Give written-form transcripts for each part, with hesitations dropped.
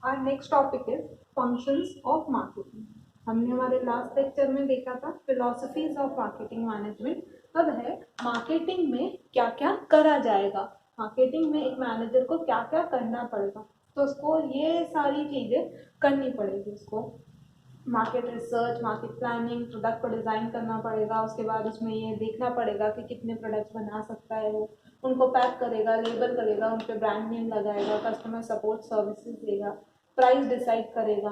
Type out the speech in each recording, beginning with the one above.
Our next topic is functions of marketing. हमने हमारे last lecture में देखा था फिलोसफीज ऑफ मार्केटिंग मैनेजमेंट। अब है मार्केटिंग में क्या क्या करा जाएगा, मार्केटिंग में एक मैनेजर को क्या क्या करना पड़ेगा। तो उसको ये सारी चीजें करनी पड़ेगी। उसको market research, market planning, product को डिज़ाइन करना पड़ेगा। उसके बाद उसमें ये देखना पड़ेगा कि कितने प्रोडक्ट्स बना सकता है वो, उनको पैक करेगा, लेबल करेगा, उन पर ब्रांड नेम लगाएगा, कस्टमर सपोर्ट सर्विसेज देगा, प्राइस डिसाइड करेगा,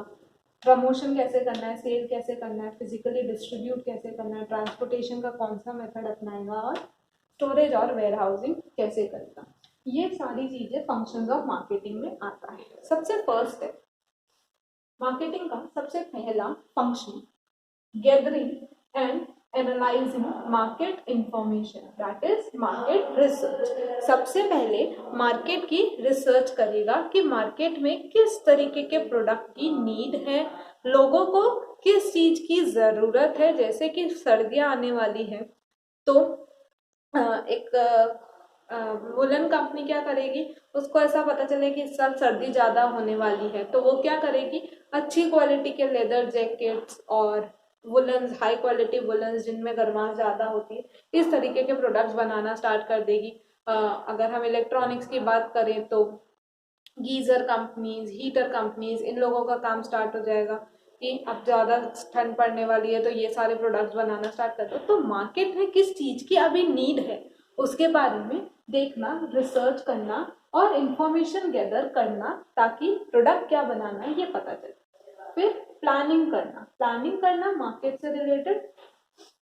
प्रमोशन कैसे करना है, सेल कैसे करना है, फिजिकली डिस्ट्रीब्यूट कैसे करना है, ट्रांसपोर्टेशन का कौन सा मेथड अपनाएगा और स्टोरेज और वेयर हाउसिंग कैसे करेगा। ये सारी चीज़ें फंक्शंस ऑफ मार्केटिंग में आता है। सबसे फर्स्ट है मार्केटिंग का सबसे पहला function gathering and analysing market information, that is market research. सबसे पहले मार्केट की रिसर्च करेगा कि मार्केट में किस तरीके के प्रोडक्ट की नीड है, लोगों को किस चीज की जरूरत है। जैसे कि सर्दियां आने वाली है तो एक वुलन कंपनी क्या करेगी, उसको ऐसा पता चले कि इस साल सर्दी ज़्यादा होने वाली है तो वो क्या करेगी, अच्छी क्वालिटी के लेदर जैकेट्स और वुलन्स, हाई क्वालिटी वुलन्स जिनमें गर्माश ज़्यादा होती है, इस तरीके के प्रोडक्ट्स बनाना स्टार्ट कर देगी। अगर हम इलेक्ट्रॉनिक्स की बात करें तो गीज़र कंपनीज, हीटर कंपनीज, इन लोगों का काम स्टार्ट हो जाएगा कि अब ज़्यादा ठंड पड़ने वाली है तो ये सारे प्रोडक्ट्स बनाना स्टार्ट कर दो। तो मार्केट में किस चीज़ की अभी नीड है उसके बारे में देखना, रिसर्च करना और इंफॉर्मेशन गैदर करना ताकि प्रोडक्ट क्या बनाना है ये पता चले। फिर प्लानिंग करना मार्केट से related,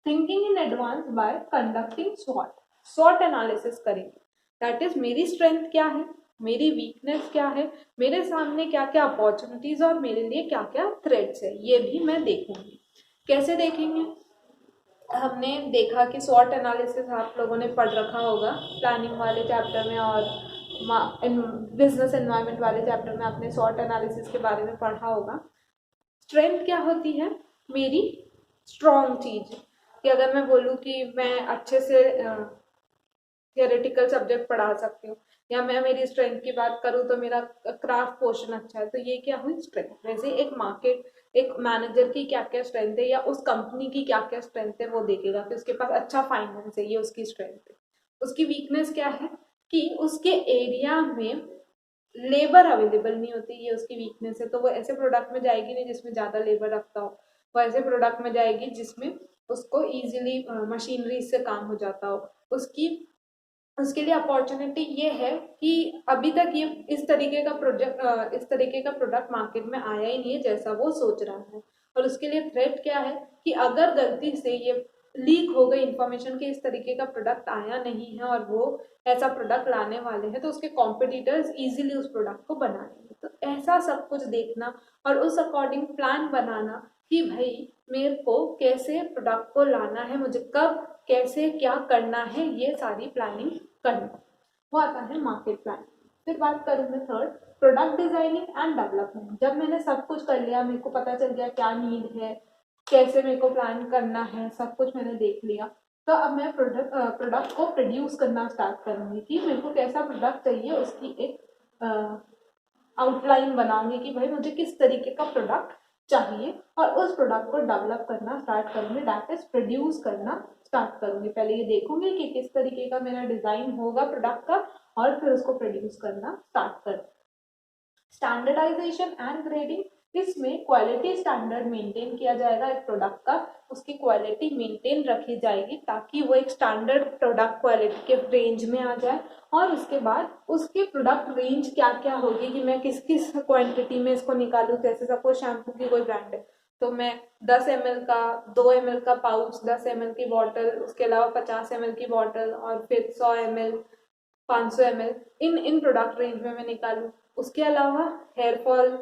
thinking in advance by conducting स्वॉट एनालिसिस करेंगे। दैट इज मेरी स्ट्रेंथ क्या है, मेरी वीकनेस क्या है, मेरे सामने क्या क्या अपॉर्चुनिटीज और मेरे लिए क्या क्या थ्रेट्स है, ये भी मैं देखूंगी। कैसे देखेंगे, हमने देखा कि स्वॉट एनालिसिस आप लोगों ने पढ़ रखा होगा प्लानिंग वाले चैप्टर में और बिजनेस एनवायरनमेंट वाले चैप्टर में आपने स्वॉट एनालिसिस के बारे में पढ़ा होगा। स्ट्रेंथ क्या होती है, मेरी स्ट्रॉन्ग चीज कि अगर मैं बोलूँ कि मैं अच्छे से थियोरेटिकल सब्जेक्ट पढ़ा सकती हूँ, या मैं मेरी स्ट्रेंथ की बात करूँ तो मेरा क्राफ्ट पोर्शन अच्छा है, तो ये क्या हुई स्ट्रेंथ। वैसे एक मैनेजर की क्या क्या स्ट्रेंथ है या उस कंपनी की क्या क्या स्ट्रेंथ है वो देखेगा कि उसके पास अच्छा फाइनेंस है, ये उसकी स्ट्रेंथ है। उसकी वीकनेस क्या है कि उसके एरिया में लेबर अवेलेबल नहीं होती, ये उसकी वीकनेस है। तो वो ऐसे प्रोडक्ट में जाएगी नहीं जिसमें ज़्यादा लेबर रखता हो, वो ऐसे प्रोडक्ट में जाएगी जिसमें उसको ईजिली मशीनरी से काम हो जाता हो। उसके लिए अपॉर्चुनिटी ये है कि अभी तक ये इस तरीके का प्रोडक्ट मार्केट में आया ही नहीं है जैसा वो सोच रहा है। और उसके लिए थ्रेट क्या है कि अगर गलती से ये लीक हो गई इन्फॉर्मेशन कि इस तरीके का प्रोडक्ट आया नहीं है और वो ऐसा प्रोडक्ट लाने वाले हैं तो उसके कॉम्पिटिटर्स इजीली उस प्रोडक्ट को बना लेंगे। तो ऐसा सब कुछ देखना और उस अकॉर्डिंग प्लान बनाना कि भाई मेरे को कैसे प्रोडक्ट को लाना है, मुझे कब कैसे क्या करना है, ये सारी प्लानिंग करना, वो आता है मार्केट प्लानिंग। फिर बात करूँ मैं third, product designing and development. जब मैंने सब कुछ कर लिया, मेरे को पता चल गया क्या नीड है, कैसे मेरे को प्लान करना है, सब कुछ मैंने देख लिया, तो अब मैं प्रोडक्ट को प्रोड्यूस करना स्टार्ट करूंगी कि मेरे को कैसा प्रोडक्ट चाहिए, उसकी एक आउटलाइन बनाऊंगी कि भाई मुझे किस तरीके का प्रोडक्ट चाहिए और उस प्रोडक्ट को डेवलप करना स्टार्ट करूंगी, दैट इज प्रोड्यूस करना स्टार्ट करूंगी। पहले ये देखूंगी कि किस तरीके का मेरा डिजाइन होगा प्रोडक्ट का और फिर उसको प्रोड्यूस करना स्टार्ट कर। स्टैंडर्डाइजेशन एंड ग्रेडिंग, इसमें क्वालिटी स्टैंडर्ड मेंटेन किया जाएगा एक प्रोडक्ट का, उसकी क्वालिटी मेंटेन रखी जाएगी ताकि वो एक स्टैंडर्ड प्रोडक्ट क्वालिटी के रेंज में आ जाए। और उसके बाद उसकी प्रोडक्ट रेंज क्या क्या होगी कि मैं किस किस क्वांटिटी में इसको निकालूं। जैसे सपोज शैम्पू की कोई ब्रांड है तो मैं 10 ml का, 2 ml का पाउच, 10 ml की बॉटल, उसके अलावा 50 ml की बॉटल और फिर 100 ml, 500 ml, इन प्रोडक्ट रेंज में मैं निकालूं। उसके अलावा हेयर फॉल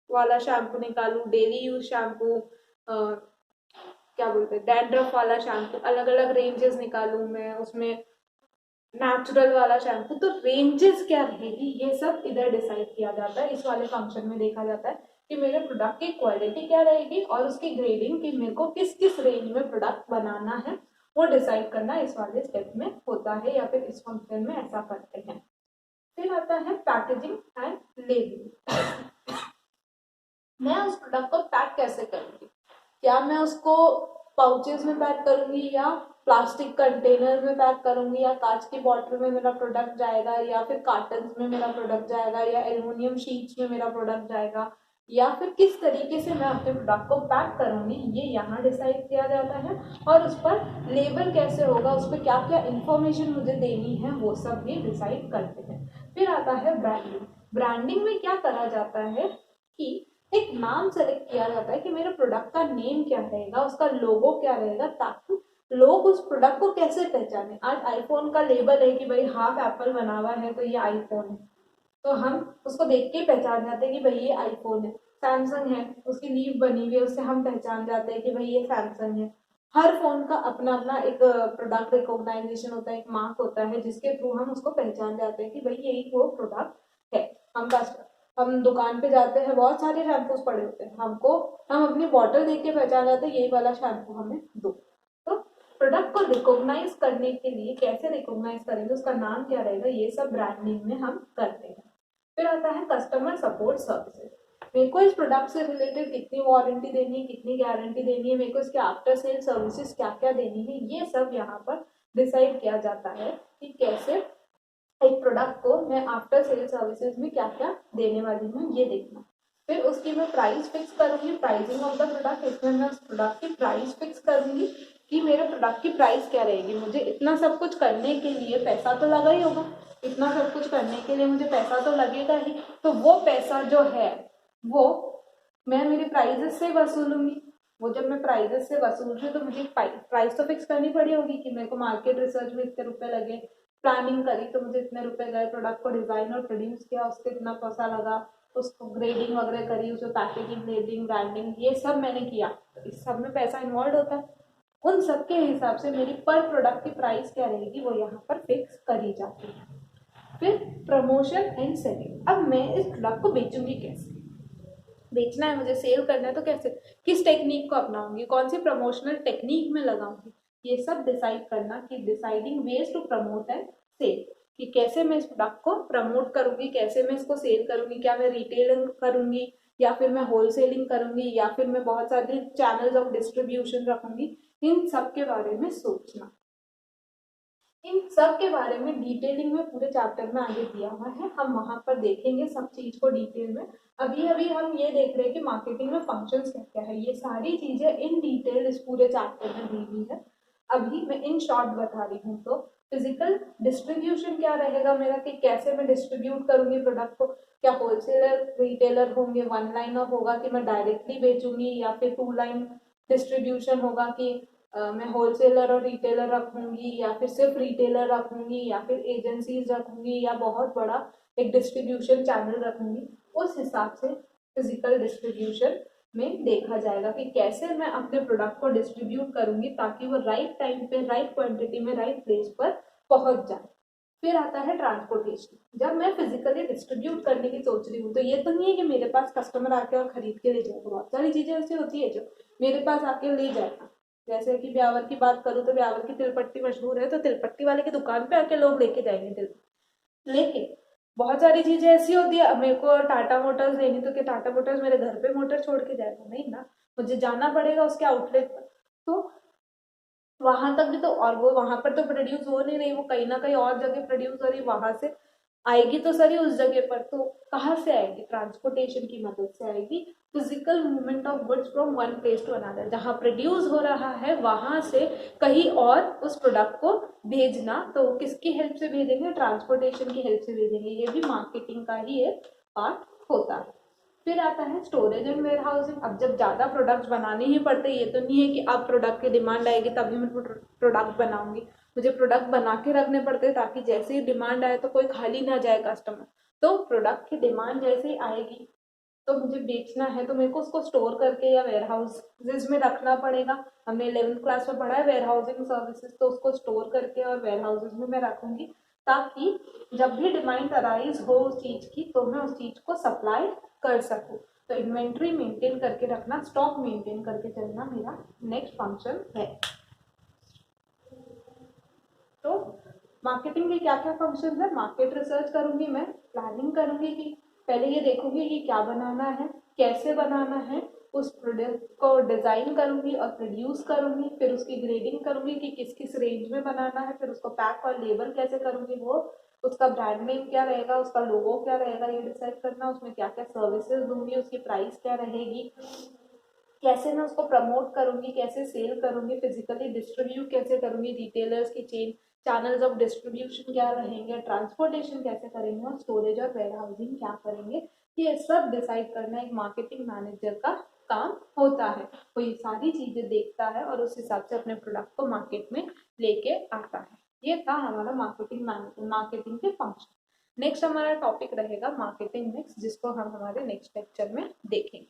वाला शैम्पू निकालूं, डेली यूज शैम्पू, क्या बोलते हैं डैंड्रफ वाला शैम्पू, अलग अलग रेंजेस निकालूं मैं उसमें, नेचुरल वाला शैम्पू। तो रेंजेस क्या रहेगी ये सब इधर डिसाइड किया जाता है, इस वाले फंक्शन में देखा जाता है कि मेरे प्रोडक्ट की क्वालिटी क्या रहेगी और उसकी ग्रेडिंग कि मेरे को किस किस रेंज में प्रोडक्ट बनाना है वो डिसाइड करना इस वाले स्टेप में होता है, या फिर इस फंक्शन में ऐसा करते हैं। फिर आता है पैकेजिंग एंड लेबलिंग। मैं उस प्रोडक्ट को पैक कैसे करूंगी, क्या मैं उसको पाउचेस में पैक करूंगी या प्लास्टिक कंटेनर में पैक करूंगी या कांच की बॉटल में मेरा प्रोडक्ट जाएगा या फिर कार्टन में मेरा प्रोडक्ट जाएगा या एल्युमिनियम शीट्स में मेरा प्रोडक्ट जाएगा या फिर किस तरीके से मैं अपने प्रोडक्ट को पैक करूंगी, ये यहाँ डिसाइड किया जाता है। और उस पर लेबल कैसे होगा, उस पर क्या क्या इंफॉर्मेशन मुझे देनी है, वो सब भी डिसाइड करते हैं। फिर आता है ब्रांडिंग। ब्रांडिंग में क्या करा जाता है कि एक नाम सेलेक्ट किया जाता है कि मेरे प्रोडक्ट का नेम क्या रहेगा, उसका लोगो क्या रहेगा, ताकि लोग उस प्रोडक्ट को कैसे पहचाने। आज आईफोन का लेबल है कि भाई हाफ एप्पल बना हुआ है तो ये आईफोन है, तो हम उसको देख के पहचान जाते हैं कि भाई ये आईफोन है। सैमसंग है, उसकी लीव बनी हुई है, उससे हम पहचान जाते हैं कि भाई ये सैमसंग है। हर फोन का अपना अपना एक प्रोडक्ट रिकॉग्नाइजेशन होता है, एक मार्क होता है जिसके थ्रू हम उसको पहचान जाते हैं कि भाई यही वो प्रोडक्ट है। हम दुकान पे जाते हैं, बहुत सारे शैम्पूस पड़े होते हैं, हम अपनी बॉटल देख के पहचान जाते हैं यही वाला शैम्पू हमें दो। तो प्रोडक्ट को रिकॉग्नाइज करने के लिए कैसे रिकॉग्नाइज करेंगे, उसका नाम क्या रहेगा, ये सब ब्रांडिंग में हम करते हैं। फिर आता है कस्टमर सपोर्ट सर्विसेज। मेरे को इस प्रोडक्ट से रिलेटेड कितनी वारंटी देनी है, कितनी गारंटी देनी है, मेरे को इसके आफ्टर सेल सर्विसेज क्या क्या देनी है, ये सब यहाँ पर डिसाइड किया जाता है कि कैसे एक प्रोडक्ट को मैं आफ्टर सेल सर्विसेज में क्या क्या देने वाली हूँ, ये देखना। फिर उसकी मैं प्राइस फिक्स करूंगी, प्राइसिंग ऑफ द प्रोडक्ट। इसमें मैं उस प्रोडक्ट की प्राइस फिक्स करूंगी कि मेरे प्रोडक्ट की प्राइस क्या रहेगी। मुझे इतना सब कुछ करने के लिए पैसा तो लगा ही होगा, इतना सब कुछ करने के लिए मुझे पैसा तो लगेगा ही, तो वो पैसा जो है वो मैं मेरी प्राइजेस से वसूलूंगी। वो जब मैं प्राइजेस से वसूल रही हूँ तो मुझे प्राइस तो फिक्स करनी पड़ी होगी कि मेरे को मार्केट रिसर्च में इतने रुपए लगे, प्लानिंग करी तो मुझे इतने रुपए गए, प्रोडक्ट को डिजाइन और प्रोड्यूस किया उसके इतना पैसा लगा, उसको ग्रेडिंग वगैरह करी, उसको पैकेजिंग, ग्रेडिंग, ब्रांडिंग, ये सब मैंने किया, तो इस सब में पैसा इन्वॉल्व होता है। उन सब के हिसाब से मेरी पर प्रोडक्ट की प्राइस क्या रहेगी वो यहाँ पर फिक्स करी जाती है। फिर प्रमोशन एंड सेलिंग। अब मैं इस प्रोडक्ट को बेचूंगी कैसे, बेचना है मुझे, सेल करना है, तो कैसे, किस टेक्निक को अपनाऊंगी, कौन सी प्रमोशनल टेक्निक में लगाऊंगी, ये सब डिसाइड करना कि deciding ways to promote and sell, कि कैसे मैं इस प्रोडक्ट को प्रमोट करूंगी, कैसे मैं इसको सेल करूंगी, क्या मैं रिटेलिंग करूंगी या फिर मैं होलसेलिंग करूंगी या फिर मैं बहुत सारे चैनल्स ऑफ डिस्ट्रीब्यूशन रखूंगी, इन सब के बारे में सोचना। इन सब के बारे में डिटेलिंग में पूरे चैप्टर में आगे दिया हुआ है, हम वहां पर देखेंगे सब चीज को डिटेल में। अभी अभी हम ये देख रहे हैं कि मार्केटिंग में फंक्शंस क्या क्या है, ये सारी चीजें इन डिटेल इस पूरे चैप्टर में दी हुई है। अभी मैं इन शॉर्ट बता रही हूँ। तो फिजिकल डिस्ट्रीब्यूशन क्या रहेगा मेरा, कि कैसे मैं डिस्ट्रीब्यूट करूंगी प्रोडक्ट को, क्या होलसेलर रिटेलर होंगे, वन लाइनर होगा कि मैं डायरेक्टली बेचूंगी या फिर टू लाइन डिस्ट्रीब्यूशन होगा कि मैं होलसेलर और रिटेलर रखूंगी या फिर सिर्फ रिटेलर रखूंगी या फिर एजेंसीज रखूंगी या बहुत बड़ा एक डिस्ट्रीब्यूशन चैनल रखूंगी। उस हिसाब से फिजिकल डिस्ट्रीब्यूशन में देखा जाएगा कि कैसे मैं अपने प्रोडक्ट को डिस्ट्रीब्यूट करूंगी ताकि वो राइट टाइम पे, राइट क्वांटिटी में, राइट प्लेस पर पहुंच जाए। फिर आता है ट्रांसपोर्टेशन। जब मैं फिजिकली डिस्ट्रीब्यूट करने की सोच रही हूँ तो ये तो नहीं है कि मेरे पास कस्टमर आके और खरीद के ले जाएगा, बहुत सारी चीजें ऐसी होती है जो मेरे पास आके ले जाएगा। जैसे कि ब्यावर की बात करूँ तो ब्यावर की तिलपट्टी मशहूर है, तो तिलपट्टी वाले की दुकान पे आके लोग लेके जाएंगे तिल। लेकिन बहुत सारी चीजें ऐसी होती है, अब मेरे को टाटा मोटर्स लेनी, तो क्या टाटा मोटर्स मेरे घर पे मोटर छोड़ के जाएगा, नहीं ना, मुझे जाना पड़ेगा उसके आउटलेट पर। तो वहां तक भी तो, और वो वहां पर तो प्रोड्यूस हो नहीं रही, वो कहीं ना कहीं और जगह प्रोड्यूस हो रही, वहां से आएगी तो सही उस जगह पर, तो कहाँ से आएगी, ट्रांसपोर्टेशन की मदद से आएगी। Physical movement of goods from one place to another, जहाँ प्रोड्यूस हो रहा है वहां से कहीं और उस प्रोडक्ट को भेजना, तो किसकी हेल्प से भेजेंगे, ट्रांसपोर्टेशन की हेल्प से भेजेंगे। ये भी मार्केटिंग का ही एक पार्ट होता है। फिर आता है स्टोरेज एंड वेयर हाउसिंग। अब जब ज्यादा प्रोडक्ट्स बनाने ही पड़ते, ये तो नहीं है कि अब प्रोडक्ट की डिमांड आएगी तभी मैं प्रोडक्ट बनाऊंगी, मुझे प्रोडक्ट बना के रखने पड़ते हैं ताकि जैसे ही डिमांड आए तो कोई खाली ना जाए कस्टमर। तो प्रोडक्ट की डिमांड जैसे ही आएगी तो मुझे बेचना है, तो मेरे को उसको स्टोर करके या वेयर हाउसेज में रखना पड़ेगा। हमने 11th क्लास में पढ़ा है वेयर हाउसिंग सर्विसेज, तो उसको स्टोर करके और वेयर हाउसेज में मैं रखूंगी ताकि जब भी डिमांड अराइज हो उस चीज की तो मैं उस चीज को सप्लाई कर सकूं। तो इन्वेंट्री मेंटेन करके रखना, स्टॉक मेंटेन करके चलना मेरा नेक्स्ट फंक्शन है। तो मार्केटिंग के क्या क्या फंक्शन है, मार्केट रिसर्च करूंगी मैं, प्लानिंग करूंगी कि पहले ये देखूंगी कि क्या बनाना है, कैसे बनाना है, उस प्रोडक्ट को डिज़ाइन करूँगी और प्रोड्यूस करूँगी, फिर उसकी ग्रेडिंग करूँगी कि किस किस रेंज में बनाना है, फिर उसको पैक और लेबल कैसे करूँगी, वो उसका ब्रांड नेम क्या रहेगा, उसका लोगो क्या रहेगा, ये डिसाइड करना, उसमें क्या क्या सर्विसेज दूंगी, उसकी प्राइस क्या रहेगी, कैसे मैं उसको प्रमोट करूंगी, कैसे सेल करूंगी, फिजिकली डिस्ट्रीब्यूट कैसे करूंगी, रिटेलर्स की चेन चैनल्स ऑफ डिस्ट्रीब्यूशन क्या रहेंगे, ट्रांसपोर्टेशन कैसे करेंगे और स्टोरेज और वेयर हाउसिंग क्या करेंगे, ये सब डिसाइड करना एक मार्केटिंग मैनेजर का काम होता है। वो ये सारी चीजें देखता है और उस हिसाब से अपने प्रोडक्ट को मार्केट में लेके आता है। ये था हमारा मार्केटिंग के फंक्शन। नेक्स्ट हमारा टॉपिक रहेगा मार्केटिंग मिक्स, जिसको हम हमारे नेक्स्ट लेक्चर में देखेंगे।